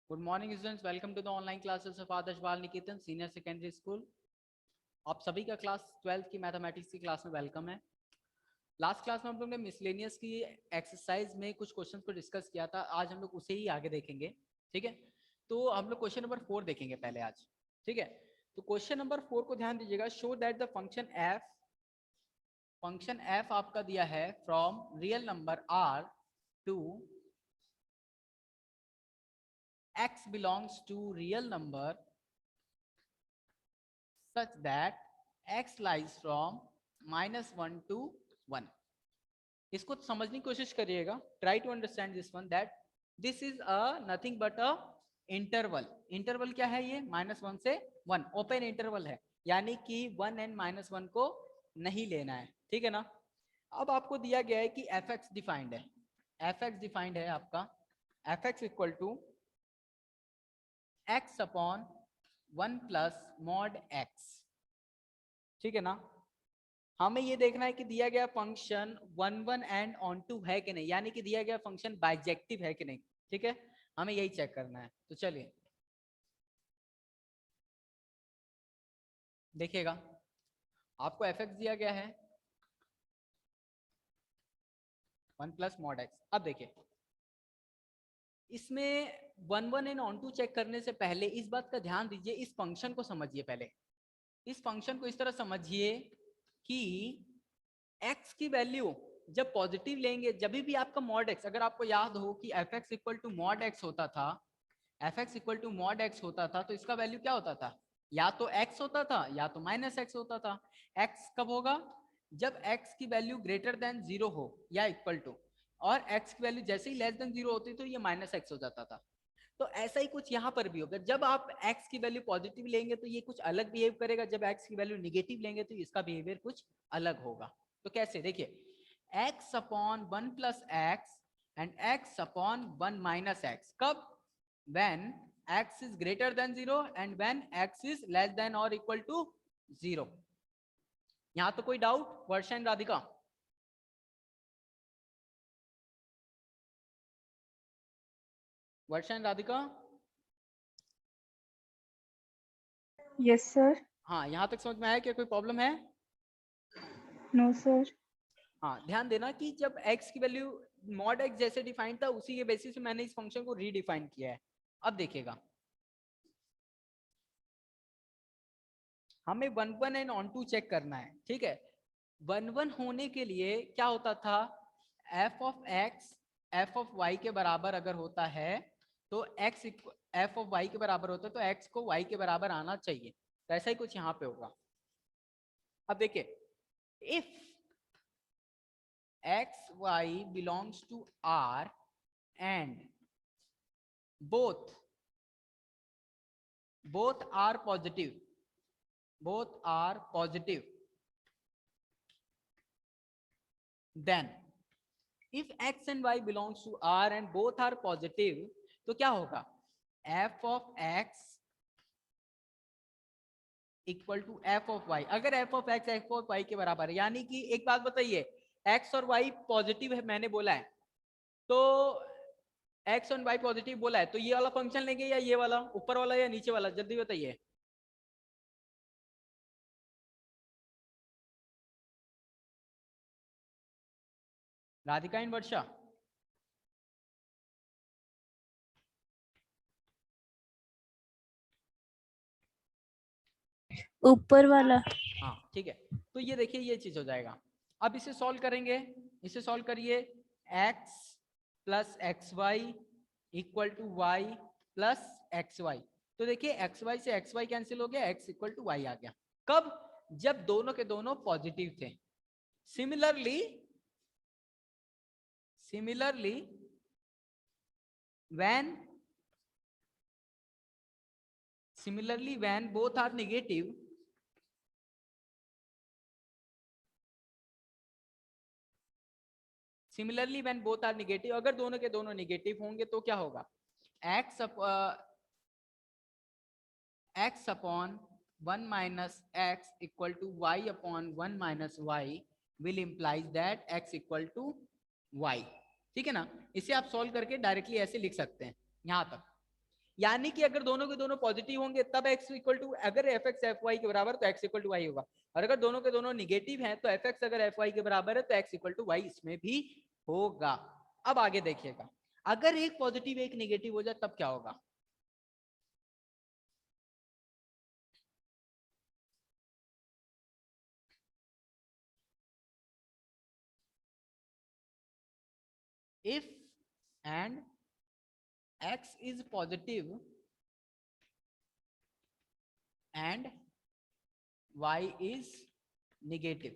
Good morning students, welcome to the online classes of Adarsh Bal Niketan senior secondary school. आप सभी का class 12th की mathematics की क्लास में वेलकम है। लास्ट क्लास में हम लोग ने मिसलेनियस की एक्सरसाइज में कुछ क्वेश्चंस को डिस्कस किया था। आज हम लोग उसे ही आगे देखेंगे। ठीक है, तो हम लोग क्वेश्चन नंबर 4 देखेंगे पहले आज। ठीक है, तो क्वेश्चन नंबर 4 को ध्यान दीजिएगा। Show that the function f आपका दिया है from real number R to x belongs to real number such that x lies from -1 to 1। इसको समझने की कोशिश करिएगा। Try to understand this one that this is a nothing but a interval. Interval क्या है? ये -1 से 1 ओपन इंटरवल है, यानी कि 1 एंड -1 को नहीं लेना है। ठीक है ना। अब आपको दिया गया है कि एफ एक्स डिफाइंड है। एफ एक्स डिफाइंड है आपका f x equal to x upon 1 plus mod x। ठीक है ना। हमें ये देखना है कि दिया गया फंक्शन 1 1 एंड ऑन टू है कि नहीं, यानी कि दिया गया फंक्शन बाइजेक्टिव है कि नहीं। ठीक है, हमें यही चेक करना है। तो चलिए देखिएगा, आपको एफ एक्स दिया गया है 1 प्लस मॉड x। अब देखिए, इसमें 1 1 एंड ऑन टू चेक करने से पहले इस बात का ध्यान दीजिए, इस फंक्शन को समझिए। पहले इस फंक्शन को इस तरह समझिए कि x की वैल्यू जब पॉजिटिव लेंगे, जब भी आपका मॉड x, अगर आपको याद हो कि f x equal to mod x होता था, f x equal to mod x होता था, तो इसका वैल्यू क्या होता था? या तो x होता था या तो -x होता था। x कब होगा? जब x की वैल्यू ग्रेटर देन 0 हो या इक्वल टू, और x की वैल्यू जैसे ही लेस देन 0 होती तो ये -x हो जाता था। तो ऐसा ही कुछ यहाँ पर भी होगा। जब आप x की वैल्यू पॉजिटिव लेंगे तो ये कुछ अलग बिहेव करेगा, जब x की वैल्यू निगेटिव लेंगे तो इसका बिहेवियर कुछ अलग होगा। तो कैसे? देखिए, x upon 1 plus x and x upon 1 minus x. कब? when x is greater than 0 and when x is less than or equal to 0। यहां तो कोई doubt? Varsha and Radhika, Varsha and Radhika. Yes sir. हाँ, यहां तक समझ में आया? क्या कोई प्रॉब्लम है? No sir. हाँ, ध्यान देना कि जब x की वैल्यू मॉड x जैसे डिफाइन था, उसी के बेसिस पे मैंने इस फंक्शन को रीडिफाइन किया है। अब देखिएगा, हमें 1 1 एंड ऑन टू चेक करना है। ठीक है, 1 1 होने के लिए क्या होता था? F of x f of y के बराबर अगर होता है तो एक्स एफ ऑफ वाई के बराबर होता है तो एक्स को वाई के बराबर आना चाहिए। तो ऐसा ही कुछ यहाँ पे होगा। अब देखिए, if x y belongs to R and both are positive, then if x and y belongs to r and both are positive, तो क्या होगा? f of x equal to f of y। अगर f of x f of y के बराबर है, यानी कि एक बात बताइए, x और y पॉजिटिव है मैंने बोला है, तो x और y पॉजिटिव बोला है, तो ये वाला फंक्शन लेंगे या ये वाला, ऊपर वाला या नीचे वाला? जल्दी बताइए। राधिका एंड वर्षा, ऊपर वाला। हाँ ठीक है। तो ये देखिए, ये चीज हो जाएगा। अब इसे सॉल्व करेंगे, इसे सॉल्व करिए। x plus x y equal to y plus x y. तो देखिए, एक्स वाई से एक्स वाई कैंसिल हो गया, x इक्वल टू वाई आ गया। कब? जब दोनों के दोनों पॉजिटिव थे। Similarly when both are negative, अगर दोनों के दोनों नेगेटिव होंगे तो क्या होगा? x upon 1 minus x equal to y upon 1 minus y will implies that x equal to y. ठीक है ना। इसे आप सॉल्व करके डायरेक्टली ऐसे लिख सकते हैं यहां तक। यानी कि अगर दोनों के दोनों पॉजिटिव होंगे तब x इक्वल टू, अगर एफ एक्स एफ वाई के बराबर तो x इक्वल टू वाई होगा, और अगर दोनों के दोनों निगेटिव हैं तो एफ एक्स अगर एफ वाई के बराबर है तो x इक्वल टू वाई इसमें भी होगा। अब आगे देखिएगा, अगर एक पॉजिटिव एक निगेटिव हो जाए तब क्या होगा। If and x is positive and y is negative,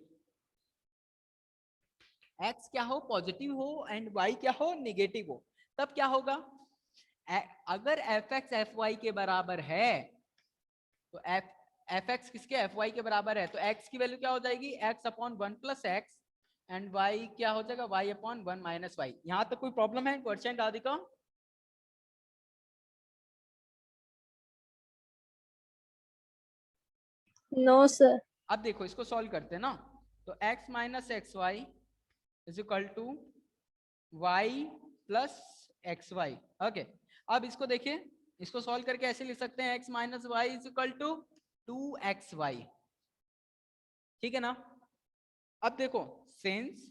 x क्या हो, पॉजिटिव हो एंड y क्या हो, निगेटिव हो, तब क्या होगा। अगर एफ एक्स एफ वाई के बराबर है तो एफ एक्स किसके, एफ वाई के बराबर है, तो x की वैल्यू क्या हो जाएगी, x upon 1 plus x, and y क्या हो जाएगा, y अपॉन 1 माइनस वाई। यहां तक कोई प्रॉब्लम है क्वेश्चन राधिका। No sir. अब देखो इसको सॉल्व करते हैं ना, तो x minus x y is equal to y plus x y. Okay, अब इसको देखिए, इसको सॉल्व करके ऐसे लिख सकते हैं x minus y is equal to 2xy, ठीक है ना। अब देखो since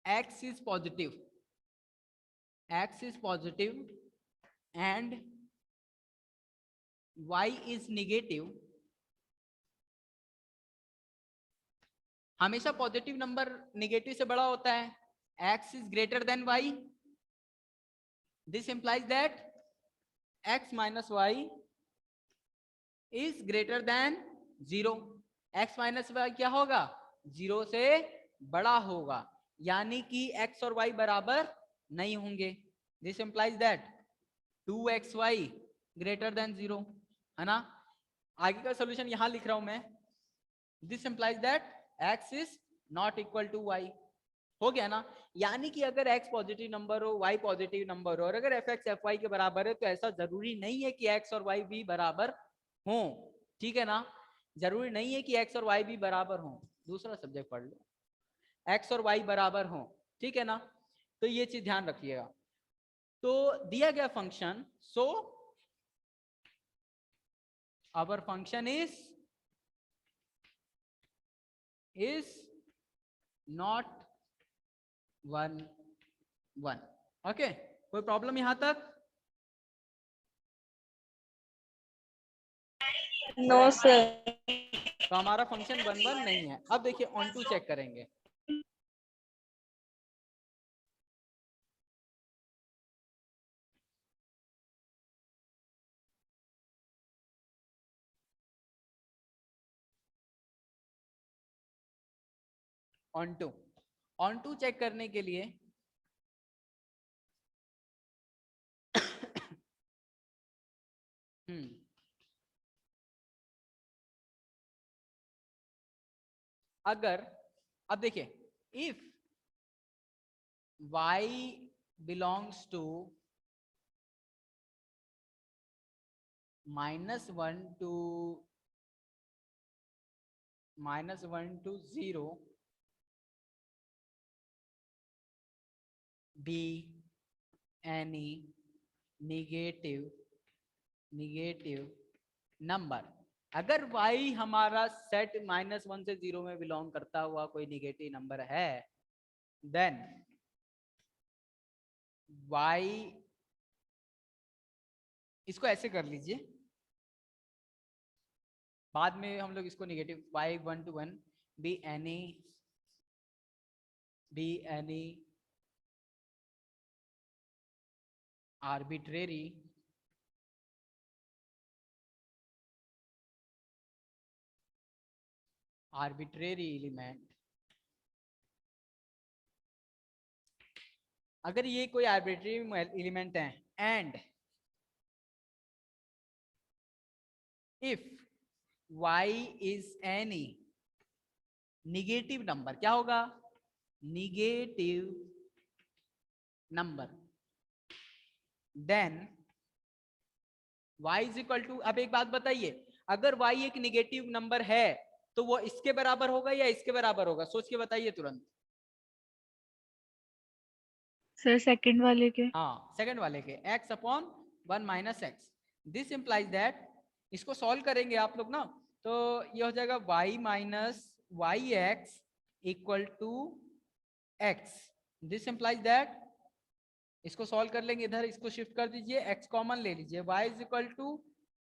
x is positive, and y is negative, हमेशा पॉजिटिव नंबर नेगेटिव से बड़ा होता है, x is greater than y, this implies that x minus y is greater than 0, x minus y क्या होगा, 0 से बड़ा होगा, यानी कि x और y बराबर नहीं होंगे, this implies that 2xy greater than 0, है ना। आगे का सोल्यूशन यहां लिख रहा हूं मैं, this implies that x is not equal to y, हो गया ना। यानी कि अगर x पॉजिटिव नंबर हो, y पॉजिटिव नंबर हो, और अगर एफ एक्स एफ वाई के बराबर है तो ऐसा जरूरी नहीं है कि x और y भी बराबर हो, ठीक है ना, जरूरी नहीं है कि x और y भी बराबर हो। दूसरा सब्जेक्ट पढ़ लो, x और y बराबर हो, ठीक है ना, तो ये चीज ध्यान रखिएगा। तो दिया गया function, so our function is not 1 1। Okay, कोई प्रॉब्लम यहां तक। No sir. तो हमारा फंक्शन 1 1 नहीं है। अब देखिए ऑन टू चेक करेंगे, ऑन टू चेक करने के लिए अगर, अब देखिए if y belongs to -1 to -1 to 0 be any negative number, अगर y हमारा सेट -1 से 0 में बिलोंग करता हुआ कोई निगेटिव नंबर है, देन y, इसको ऐसे कर लीजिए, बाद में हम लोग इसको negative y1 to 1 be any arbitrary element, अगर ये कोई आर्बिट्रेरी एलिमेंट है, and if y is any negative number, क्या होगा, negative number, then y is equal to, अब एक बात बताइए, अगर y एक निगेटिव नंबर है तो वो इसके बराबर होगा या इसके बराबर होगा, सोच के बताइए तुरंत। सर सेकंड वाले के। हाँ, सेकंड वाले के, x upon 1 minus x. This implies that, इसको सॉल्व करेंगे आप लोग ना, तो ये हो जाएगा y minus y x equal to x। This implies that, इसको सॉल्व कर लेंगे, इधर इसको शिफ्ट कर दीजिए, x कॉमन ले लीजिए, y is equal to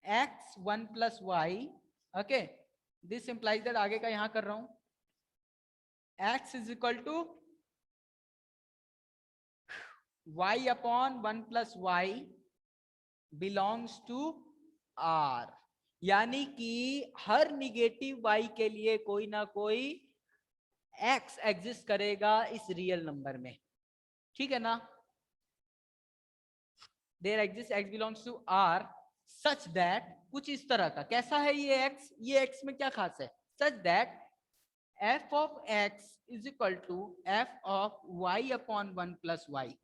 x 1 plus y. Okay, this implies that, आगे का यहां कर रहा हूं, x is equal to y upon 1 plus y belongs to r, यानी कि हर निगेटिव y के लिए कोई ना कोई x एग्जिस्ट करेगा इस रियल नंबर में, ठीक है ना। There exist x belongs to r such that, कुछ इस तरह का, कैसा है ये x में क्या खास है, such that f of x is equal to f of y upon 1 plus y,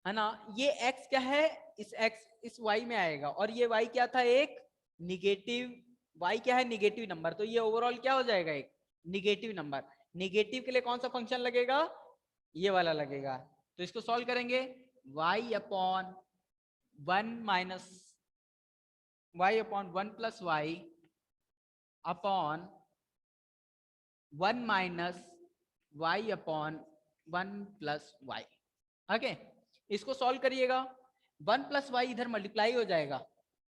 है ना। ये x क्या है, इस x इस y में आएगा, और ये y क्या था, एक निगेटिव, y क्या है, निगेटिव नंबर, तो ये ओवरऑल क्या हो जाएगा, एक निगेटिव नंबर। निगेटिव के लिए कौन सा फंक्शन लगेगा, ये वाला लगेगा, तो इसको सॉल्व करेंगे, y upon 1 minus y upon 1 plus y upon 1 minus y upon 1 plus y. Okay, इसको सॉल्व करिएगा, 1 प्लस वाई इधर मल्टीप्लाई हो जाएगा,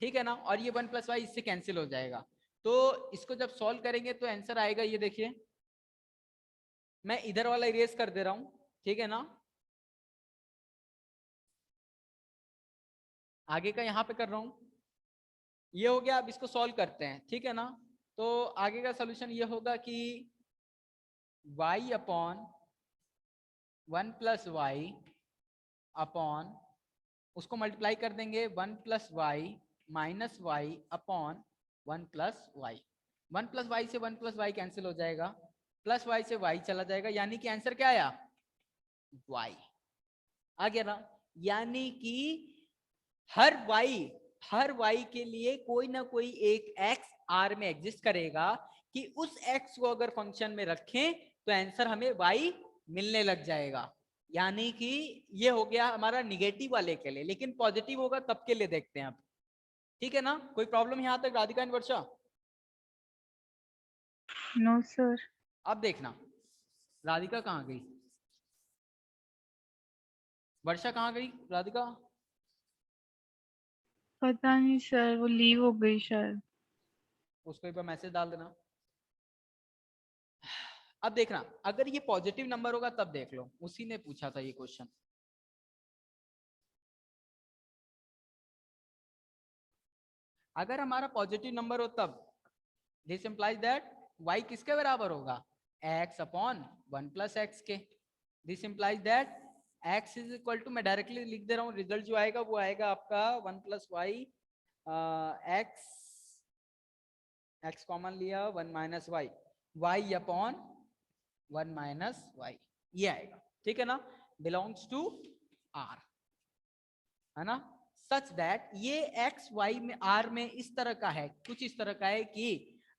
ठीक है ना, और ये 1 प्लस वाई इससे कैंसिल हो जाएगा, तो इसको जब सॉल्व करेंगे तो आंसर आएगा, ये देखिए, मैं इधर वाला इरेज कर दे रहा हूं, ठीक है ना, आगे का यहां पे कर रहा हूं, ये हो गया। अब इसको सॉल्व करते हैं, ठीक है ना, तो आगे का सोल्यूशन ये होगा कि y upon 1 plus y upon, उसको मल्टीप्लाई कर देंगे, 1 plus y minus y upon 1 plus y. 1 plus y से 1 प्लस वाई कैंसिल हो जाएगा, प्लस वाई से वाई चला जाएगा, यानी कि आंसर क्या आया, वाई आ गया ना। यानी कि हर y के लिए कोई ना कोई एक x r में एग्जिस्ट करेगा, कि उस x को अगर फंक्शन में रखें तो आंसर हमें y मिलने लग जाएगा, यानी कि ये हो गया हमारा निगेटिव वाले के लिए, लेकिन पॉजिटिव होगा तब के लिए देखते हैं अब, ठीक है ना। कोई प्रॉब्लम यहां तक, Radhika and Varsha? No sir. अब देखना, राधिका कहाँ गई, वर्षा कहाँ गई, राधिका? पता नहीं सर, वो लीव हो गई शायद। उसको एक बार मैसेज डाल देना। अब देखना, अगर ये पॉजिटिव नंबर होगा तब देख लो, उसी ने पूछा था ये क्वेश्चन। अगर हमारा पॉजिटिव नंबर हो तब, दिस इंप्लाइज दैट y किसके बराबर होगा, x अपॉन 1 प्लस एक्स के। This implies that x is equal to, मैं डायरेक्टली लिख दे रहा हूँ, रिजल्ट जो आएगा वो आएगा आपका 1 प्लस वाई, x कॉमन लिया, 1 minus y, y upon 1 minus y, ये आएगा, ठीक है ना, बिलोंग्स टू r, है ना। सच दैट ये x y में r में इस तरह का है, कुछ इस तरह का है कि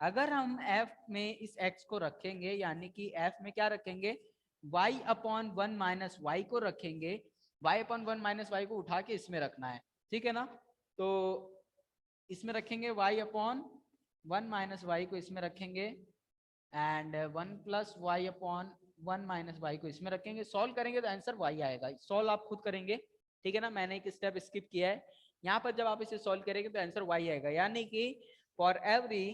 अगर हम f में इस x को रखेंगे, यानी कि f में क्या रखेंगे, y अपॉन 1 माइनस वाई को रखेंगे, y अपॉन 1 माइनस वाई को उठा के इसमें रखना है, ठीक है ना, तो इसमें रखेंगे y अपॉन 1 माइनस वाई को इसमें रखेंगे, and 1 plus y upon 1 minus y को इसमें रखेंगे, सॉल्व करेंगे तो आंसर y आएगा, सॉल्व आप खुद करेंगे, ठीक है ना, मैंने एक स्टेप स्किप किया है यहाँ पर, जब आप इसे सॉल्व करेंगे तो आंसर y आएगा, यानी कि फॉर एवरी,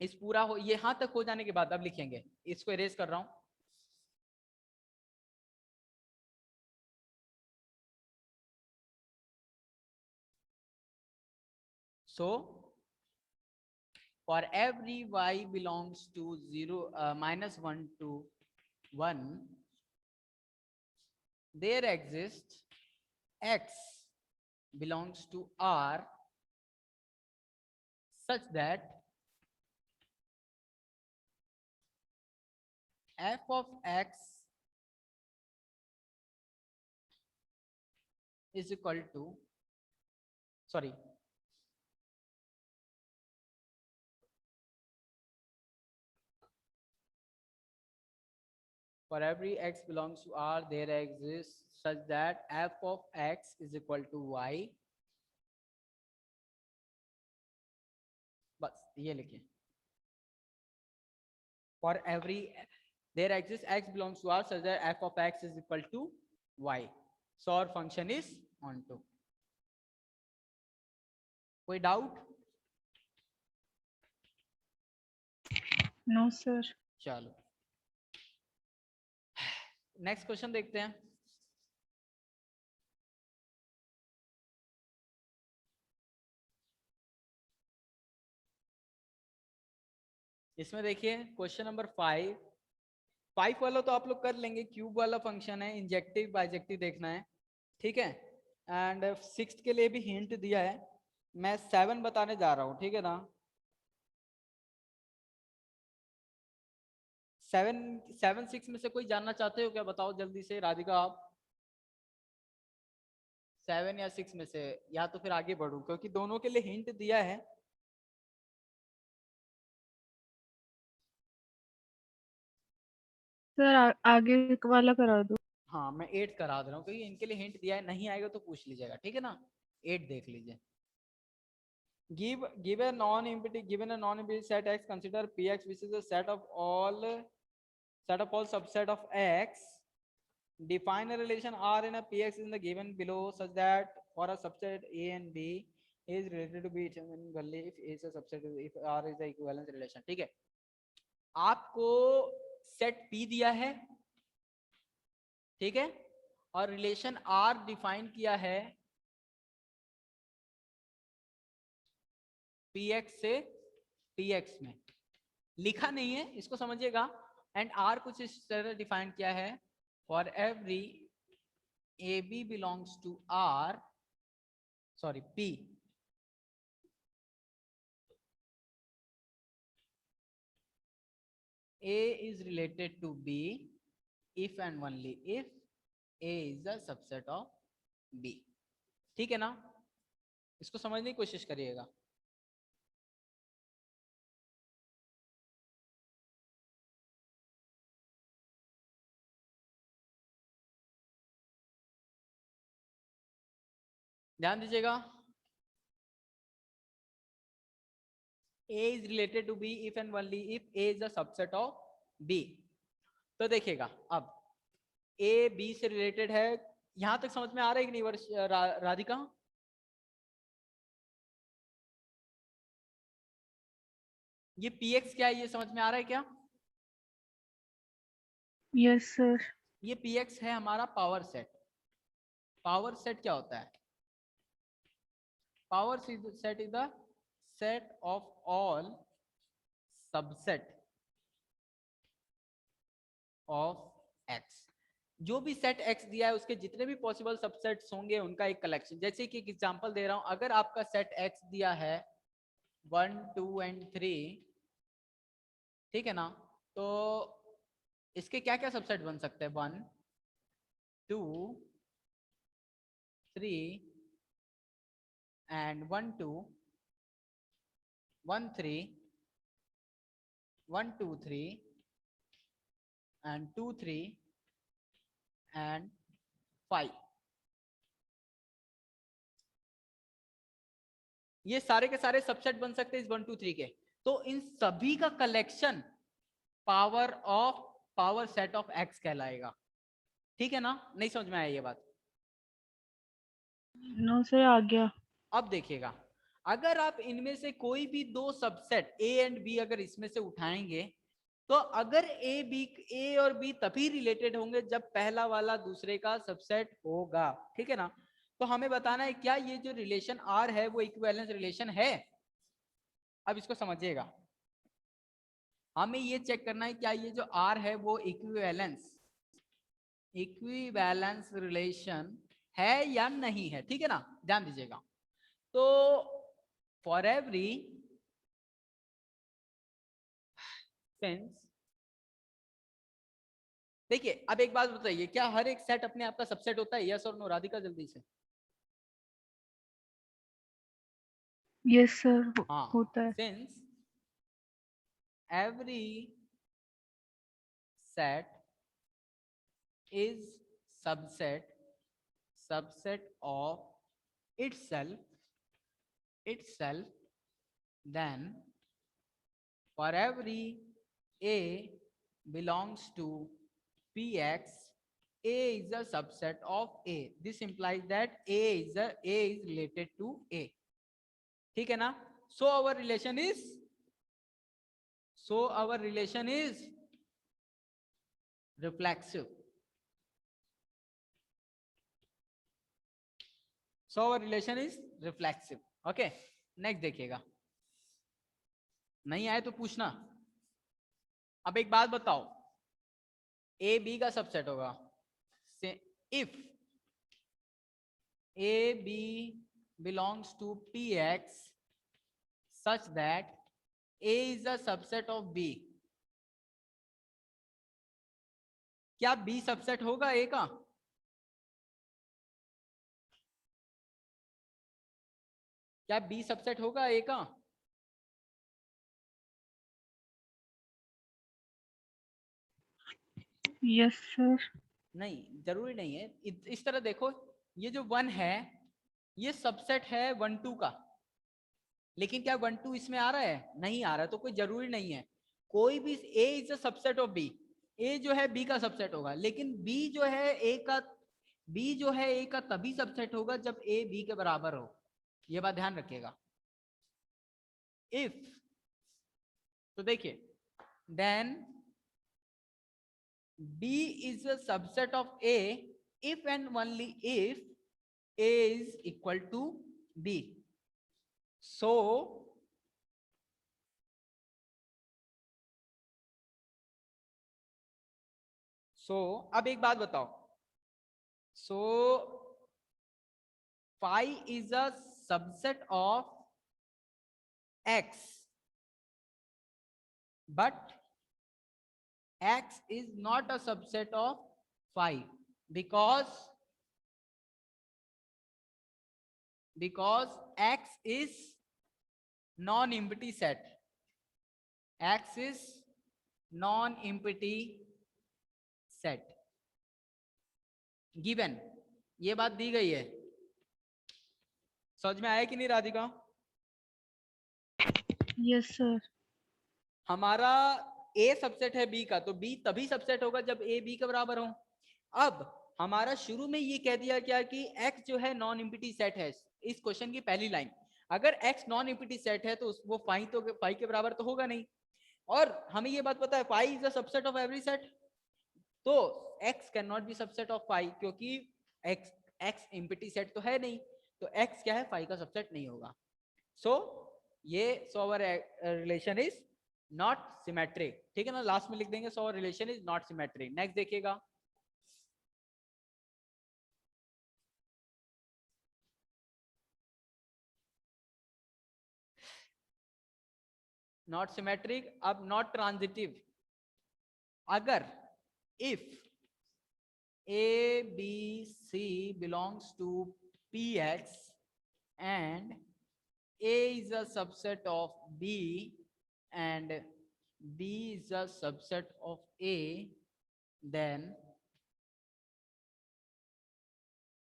इस पूरा हो यहाँ तक हो जाने के बाद अब लिखेंगे, इसको इरेज कर रहा हूं, so for every y belongs to 0 minus 1 to 1, there exists x belongs to r such that f of x is equal to, sorry, for every x belongs to R there exists such that f of x is equal to y. बस ये लिखिए, for every there exists x belongs to R such that f of x is equal to y. So our function is onto. कोई doubt? No sir. चलो next question देखते हैं। इसमें देखिए question number 5 वाला तो आप लोग कर लेंगे, क्यूब वाला फंक्शन है, इंजेक्टिव बाइजेक्टिव देखना है, ठीक है। एंड 6 के लिए भी हिंट दिया है, मैं 7 बताने जा रहा हूँ, ठीक है ना। 7 6 में से कोई जानना चाहते हो क्या? बताओ जल्दी से, राधिका आप। 7 या 6 में से, या तो फिर आगे बढ़ूं क्योंकि दोनों के लिए हिंट दिया है। सर आगे वाला करा दो। हाँ मैं 8 करा दे रहा हूँ क्योंकि इनके लिए हिंट दिया है, नहीं आएगा तो पूछ लीजिएगा, ठीक है ना। 8 देख लीजिए। given a non-empty set x, consider px which is a set of all subset of x. Define a relation R in a px in the given below such that for a subset a and b is related to b if a is a subset if R is the equivalence relation, ठीक है। आपको set p दिया है, ठीक है, और relation R define किया है px से px में, लिखा नहीं है, इसको समझिएगा। एंड R कुछ इस तरह डिफाइन किया है, for every AB belongs to R, sorry P, A is related to B if and only if A is a subset of B, ठीक है ना। इसको समझने की कोशिश करिएगा। ध्यान दीजिएगा। A is related to B if and only if A is a subset of B। तो देखिएगा अब A B से रिलेटेड है, यहां तक समझ में आ रहा है कि नहीं राधिका? ये px क्या है, ये समझ में आ रहा है क्या? Yes sir. ये px है हमारा पावर सेट। पावर सेट क्या होता है? Power set is the set of all subset of x। जो भी सेट x दिया है उसके जितने भी पॉसिबल सबसेट्स होंगे उनका एक कलेक्शन। जैसे कि एक एग्जांपल दे रहा हूं, अगर आपका सेट x दिया है 1 2 एंड 3, ठीक है ना, तो इसके क्या क्या सबसेट बन सकते हैं? 1 2 3 एंड 1 2 1 3 1 2 3 एंड 2 3 एंड 5। ये सारे के सारे सबसेट बन सकते हैं इस 1 2 3 के। तो इन सभी का collection power set of x कहलाएगा, ठीक है ना। नहीं समझ में आया ये बात? नो सर आ गया। अब देखिएगा, अगर आप इनमें से कोई भी दो सबसेट a एंड b अगर इसमें से उठाएंगे, तो अगर a और b तभी रिलेटेड होंगे जब पहला वाला दूसरे का सबसेट होगा, ठीक है ना। तो हमें बताना है क्या ये जो रिलेशन R है वो इक्विवेलेंस रिलेशन है। अब इसको समझिएगा, हमें ये चेक करना है क्या ये जो R है वो इक्विवेलेंस रिलेशन है या नहीं है, ठीक है ना। ध्यान दीजिएगा। तो फॉर एवरी सेंस, देखिए अब एक बात बताइए, क्या हर एक सेट अपने आप का सबसेट होता है? यस और नो राधिका जल्दी से। यस सर हाँ, होता है। Since every set is subset of itself, then for every a belongs to px, a is a subset of a. This implies that a is related to a. ठीक है ना? So our relation is reflexive. So our relation is reflexive. Okay, next देखिएगा. नहीं आए तो पूछना. अब एक बात बताओ, ए बी का सबसेट होगा. If A B belongs to px such that a is a subset of b, क्या b सबसेट होगा a का? क्या b सबसेट होगा a का? Yes sir. नहीं, जरूरी नहीं है. इस तरह देखो, ये जो 1 है ये सबसेट है 1 2 का, लेकिन क्या 1 2 इसमें आ रहा है? नहीं आ रहा है, तो कोई जरूरी नहीं है. कोई भी a is a subset of b, a जो है b का सबसेट होगा, लेकिन b जो है a का तभी सबसेट होगा जब a b के बराबर हो. ये बात ध्यान रखिएगा. इफ, तो देखिए, then b is a subset of a if and only if a is equal to b. So अब एक बात बताओ. So phi is a subset of x, but x is not a subset of phi because x is non-empty set. X is non-empty set. Given, ये बात दी गई है. समझ में आया कि नहीं राधिका? Yes sir. हमारा a सबसेट है b का, तो b तभी सबसेट होगा जब a b के बराबर हो. अब हमारा शुरू में ये कह दिया क्या कि x जो है नॉन एम्प्टी सेट है. इस क्वेश्चन की पहली लाइन, अगर x नॉन एम्प्टी सेट है तो वो फाई के बराबर तो होगा नहीं. और हमें ये बात पता है phi is the subset of every set, तो x can not be subset of phi, क्योंकि x एम्प्टी सेट तो है नहीं, तो x क्या है, फाई का सबसेट नहीं होगा. So our relation is not symmetric. ठीक है ना, लास्ट में लिख देंगे so our relation is not symmetric. Next देखिएगा. Not symmetric. अब नॉट ट्रांजिटिव. अगर if a b c belongs to px and a is a subset of b and b is a subset of a, then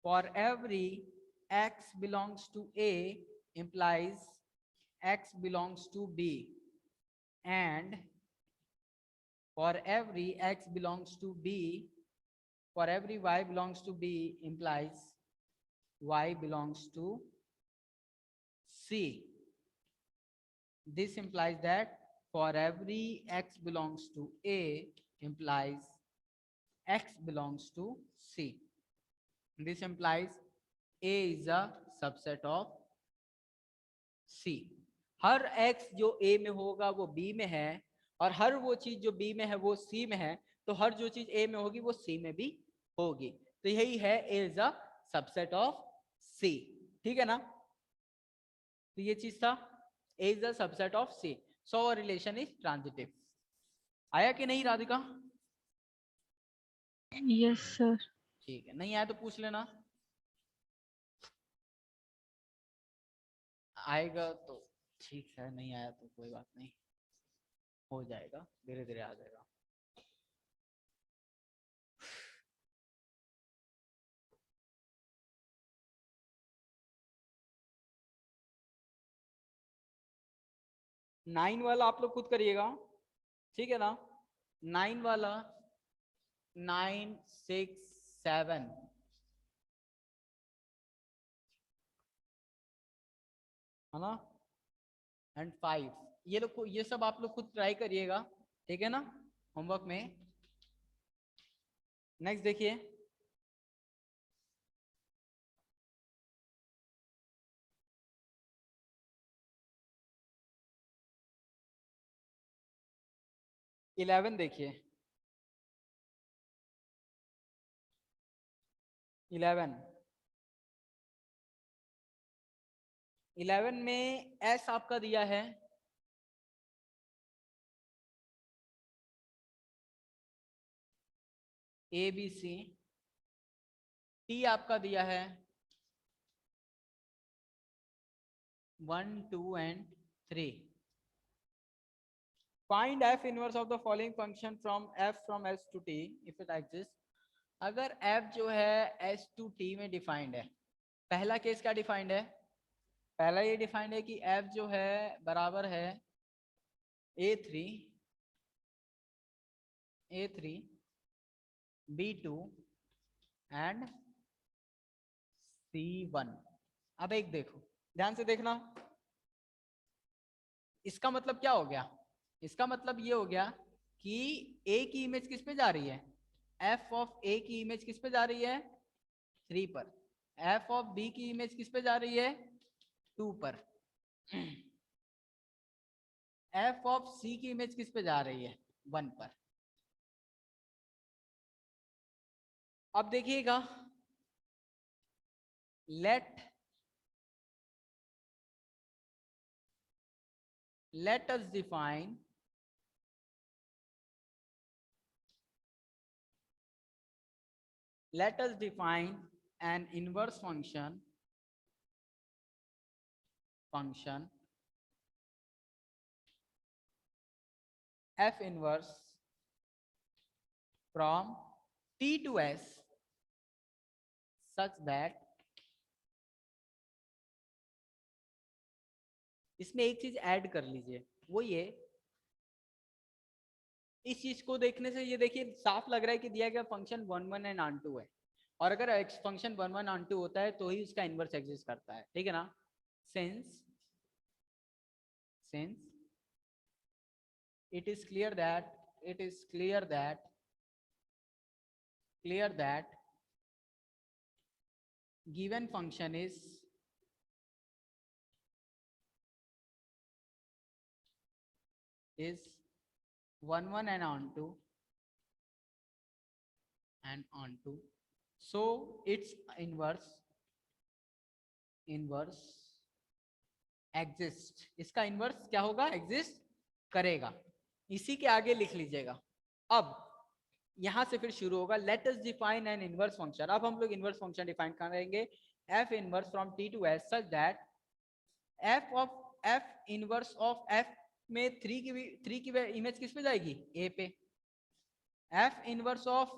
for every x belongs to a implies x belongs to b, and for every x belongs to b, for every y belongs to b implies y belongs to c. This implies that for every x belongs to a implies x belongs to c. This implies a is a subset of c. Her x जो a में होगा वो b में है, और हर वो चीज जो b में है वो c में है, तो हर जो चीज a में होगी वो c में भी होगी. तो यही है a is a subset of c. ठीक है ना, तो ये चीज था a is a subset of c. So our relation is transitive. आया कि नहीं राधिका? Yes sir. ठीक है, नहीं आया तो पूछ लेना. आएगा तो ठीक है, नहीं आया तो कोई बात नहीं, हो जाएगा, धीरे धीरे आ जाएगा. 9 वाला आप लोग खुद करिएगा, ठीक है ना। 9 वाला 9 6 7 है ना, एंड 5, ये लोग को ये सब आप लोग खुद ट्राई करिएगा, ठीक है ना, होमवर्क में। नेक्स्ट देखिए, इलेवन देखिए, 11 11 में एस आपका दिया है ए बी सी, टी आपका दिया है 1 2 and 3। Find f inverse of the following function from f from s to t if it exist. अगर एफ जो है एस टू टी में डिफाइंड है, पहला केस क्या डिफाइंड है, पहला ये डिफाइंड है कि एफ जो है बराबर है A3 B2 एंड C1। अब एक देखो, ध्यान से देखना, इसका मतलब क्या हो गया, इसका मतलब ये हो गया कि A की इमेज किस पे जा रही है, f ऑफ A की इमेज किस पे जा रही है 3 पर, f ऑफ B की इमेज किस पे जा रही है 2 पर, f ऑफ C की इमेज किस पे जा रही है 1 पर। अब देखिएगा, let us define an inverse function f inverse from T to S such that, इसमें एक चीज ऐड कर लीजिए, वो ये, इस चीज को देखने से ये देखिए साफ लग रहा है कि दिया गया फंक्शन 1 1 एंड ऑन 2 है, और अगर फंक्शन 1 1 ऑन 2 होता है तो ही उसका इनवर्स एग्जिस्ट करता है, ठीक है ना। Since it is clear that given function is is 1 1 and on 2, so its inverse exist, इसका इनवर्स क्या होगा, एग्जिस्ट करेगा। इसी के आगे लिख लीजिएगा। अब यहां से फिर शुरू होगा, let us define an inverse function. अब हम लोग इनवर्स फंक्शन डिफाइन करेंगे, f inverse from t to s such that f inverse of f में 3 की इमेज किस पे जाएगी, a पे, f इनवर्स ऑफ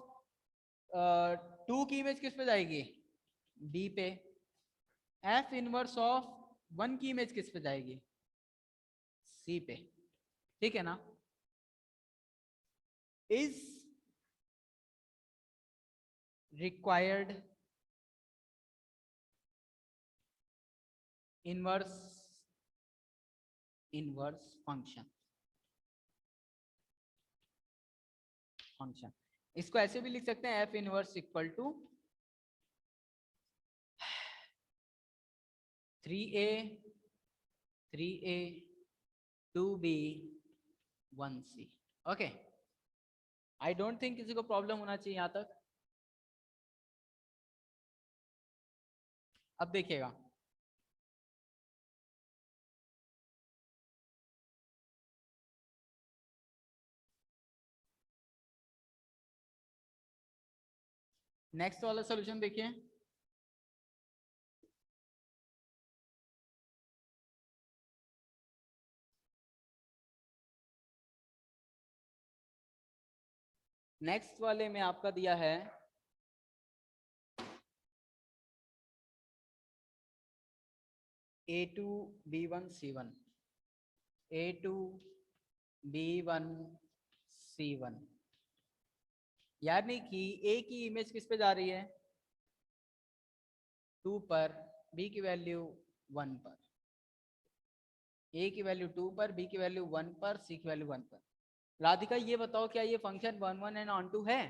2 की इमेज किस पे जाएगी, b पे, f इनवर्स ऑफ 1 की इमेज किस पे जाएगी, c पे, ठीक है ना। इज required inverse function, इसको ऐसे भी लिख सकते हैं, f inverse equal to 3a 2b 1c। Okay, I don't think किसी को प्रॉब्लम होना चाहिए यहां तक। अब देखिएगा, नेक्स्ट वाला सॉल्यूशन देखिए, नेक्स्ट वाले में आपका दिया है A2 B1 C1, A2 B1 C1, यानी कि A की इमेज किस पे जा रही है? 2 पर, B की वैल्यू 1 पर। A की वैल्यू 2 पर, B की वैल्यू 1 पर, C की वैल्यू 1 पर। राधिका ये बताओ क्या ये फंक्शन 1 1 एंड ऑन 2 है?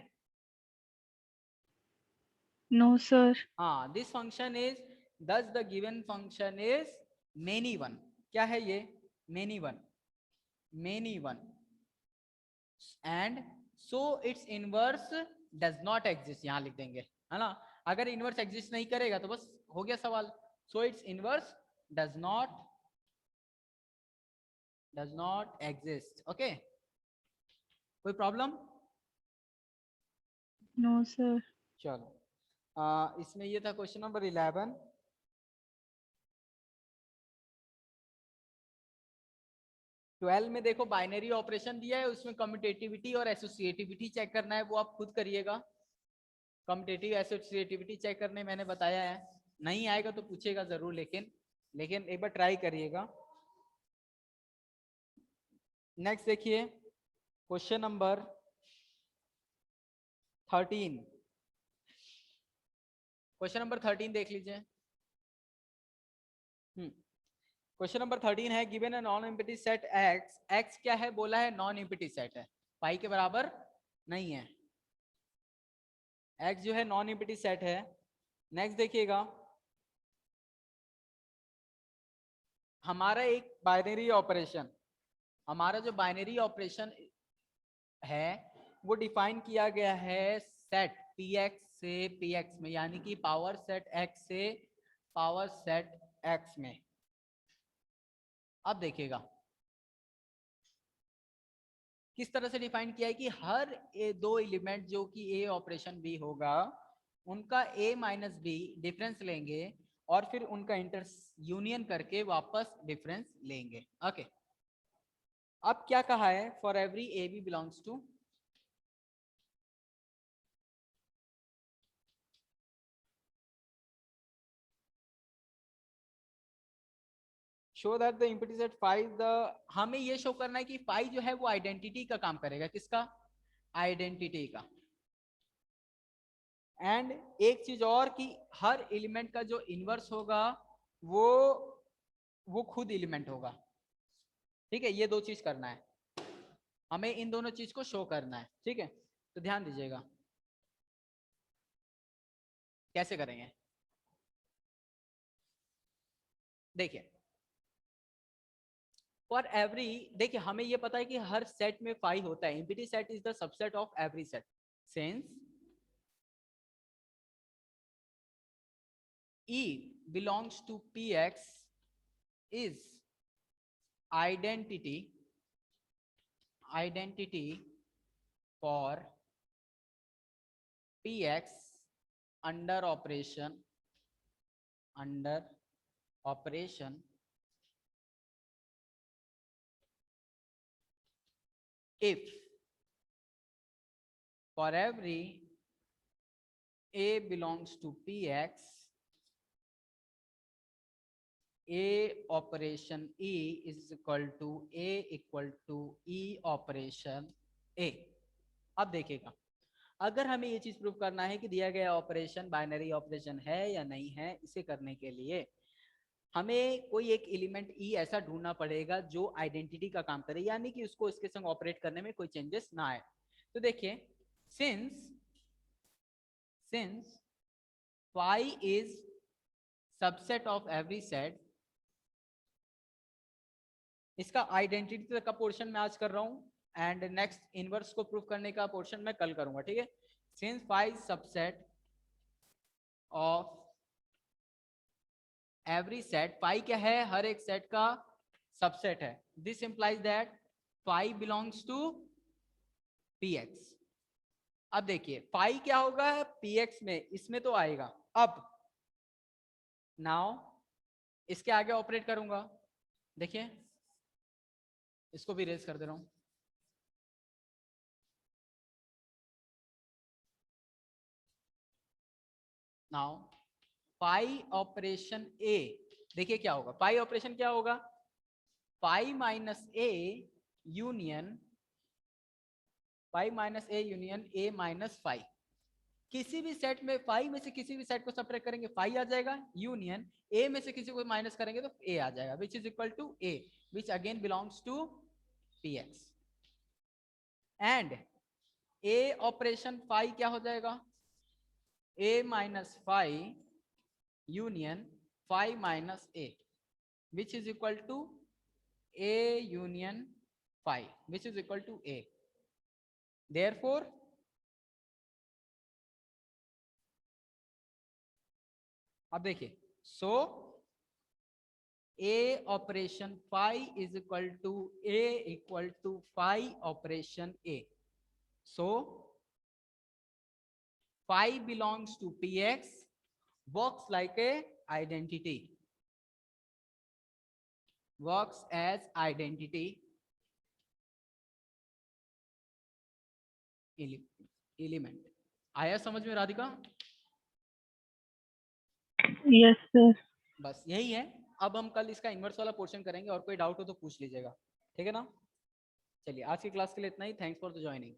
No, sir. हाँ, this function is thus the given function is many one। क्या है ये? many one, many one, and so its inverse does not exist। यहाँ लिख देंगे, है ना? अगर इनवर्स एग्जिस्ट नहीं करेगा तो बस हो गया सवाल। so its inverse does not exist। Okay, कोई प्रॉब्लम? No, sir. चलो, इसमें ये था क्वेश्चन नंबर 11। ट्वेल्व में देखो बाइनरी ऑपरेशन दिया है, उसमें कम्यूटेटिविटी और एसोसिएटिविटी चेक करना है, वो आप खुद करिएगा। कम्यूटेटिव एसोसिएटिविटी चेक करने मैंने बताया है, नहीं आएगा तो पूछेगा जरूर, लेकिन एक बार ट्राई करिएगा। नेक्स्ट देखिए क्वेश्चन नंबर 13। क्वेश्चन नंबर 13 देख लीजिए। क्वेश्चन नंबर 13 है, given a non empty set x. X क्या है? बोला है नॉन एम्प्टी सेट है, पाई के बराबर नहीं है। एक्स जो है नॉन एम्प्टी सेट है। नेक्स्ट देखिएगा, हमारा एक बाइनरी ऑपरेशन, हमारा जो बाइनरी ऑपरेशन है वो डिफाइन किया गया है सेट px से px में, यानी कि पावर सेट x से पावर सेट x में। अब देखिएगा किस तरह से डिफाइन किया है कि हर दो एलिमेंट जो कि a ऑपरेशन b होगा, उनका a माइनस बी डिफरेंस लेंगे और फिर उनका इंटर यूनियन करके वापस डिफरेंस लेंगे। ओके, अब क्या कहा है? For every A B belongs to, show that the implicit set phi the, हमें ये शो करना है कि फाई जो है वो आइडेंटिटी का काम करेगा। किसका? आइडेंटिटी का। एंड एक चीज और कि हर एलिमेंट का जो इनवर्स होगा वो खुद एलिमेंट होगा। ठीक है, ये दो चीज करना है हमें, इन दोनों चीज को शो करना है। ठीक है, तो ध्यान दीजिएगा कैसे करेंगे। देखिए फॉर एवरी, देखिए हमें ये पता है कि हर सेट में फाई होता है। Empty set is the subset of every set since E belongs to Px is identity for Px under operation if for every A belongs to Px, A operation E is equal to A equal to E operation A। अब देखिएगा, अगर हमें ये चीज prove करना है कि दिया गया ऑपरेशन बाइनरी ऑपरेशन है या नहीं है, इसे करने के लिए हमें कोई एक एलिमेंट ई ऐसा ढूंढना पड़ेगा जो आइडेंटिटी का काम करे, यानी कि उसको इसके संग ऑपरेट करने में कोई चेंजेस ना आए। तो देखिए since phi is subset of every set, इसका आइडेंटिटी तक का पोर्शन मैं आज कर रहा हूं एंड नेक्स्ट इनवर्स को प्रूफ करने का पोर्शन मैं कल करूंगा। ठीक है, since phi subset of every set, phi क्या है? हर एक सेट का सबसेट है। This implies that phi belongs to px। अब देखिए पाई क्या होगा? px में, इसमें तो आएगा। अब नाउ इसके आगे ऑपरेट करूंगा, देखिए इसको भी रेज कर दे रहा हूं। नाउ पाई ऑपरेशन ए, देखिए क्या होगा? पाई ऑपरेशन क्या होगा? Phi minus A union A minus phi. किसी भी सेट में फाई में से किसी भी सेट को सब्ट्रैक्ट करेंगे फाई आ जाएगा, यूनियन ए में से किसी को माइनस करेंगे तो ए आ जाएगा, which is equal to A, which again belongs to P X. And A operation phi क्या हो जाएगा, A minus phi union phi minus A, which is equal to A union phi, which is equal to A. Therefore अब देखिए, so A operation phi is equal to phi operation A. So phi belongs to P X, works like a identity, works as identity element। आया समझ में Radhika? Yes, sir. बस यही है। अब हम कल इसका इनवर्स वाला पोर्शन करेंगे, और कोई डाउट हो तो पूछ लीजिएगा, ठीक है ना? चलिए आज की क्लास के लिए इतना ही। Thanks for the joining.